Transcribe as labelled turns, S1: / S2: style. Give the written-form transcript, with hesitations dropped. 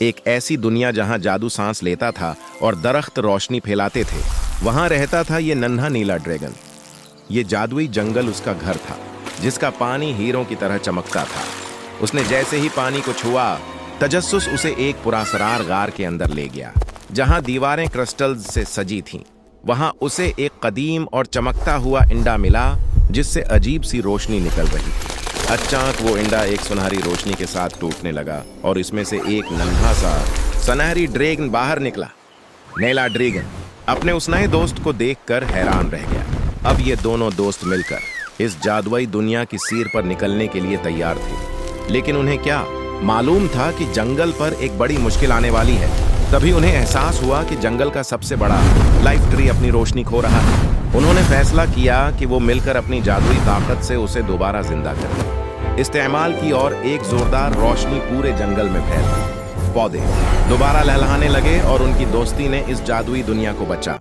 S1: एक ऐसी दुनिया जहां जादू सांस लेता था और दरख्त रोशनी फैलाते थे, वहां रहता था ये नन्हा नीला ड्रैगन। ये जादुई जंगल उसका घर था, जिसका पानी हीरों की तरह चमकता था। उसने जैसे ही पानी को छुआ, तजस्सुस उसे एक पुरासरार गार के अंदर ले गया, जहां दीवारें क्रिस्टल्स से सजी थीं। वहां उसे एक कदीम और चमकता हुआ इंडा मिला, जिससे अजीब सी रोशनी निकल रही थी। अचानक वो इंडा एक सुनहरी रोशनी के साथ टूटने लगा और इसमें से एक नन्हा सा सुनहरी ड्रैगन बाहर निकला। नीला ड्रैगन अपने उस नए दोस्त को देखकर हैरान रह गया। अब ये दोनों दोस्त मिलकर इस जादुई दुनिया की सीर पर निकलने के लिए तैयार थे, लेकिन उन्हें क्या मालूम था कि जंगल पर एक बड़ी मुश्किल आने वाली है। तभी उन्हें एहसास हुआ कि जंगल का सबसे बड़ा लाइफ ट्री अपनी रोशनी खो रहा है। उन्होंने फैसला किया कि वो मिलकर अपनी जादुई ताकत से उसे दोबारा जिंदा करें। इस्तेमाल की और एक जोरदार रोशनी पूरे जंगल में फैल गई। पौधे दोबारा लहलहाने लगे और उनकी दोस्ती ने इस जादुई दुनिया को बचा।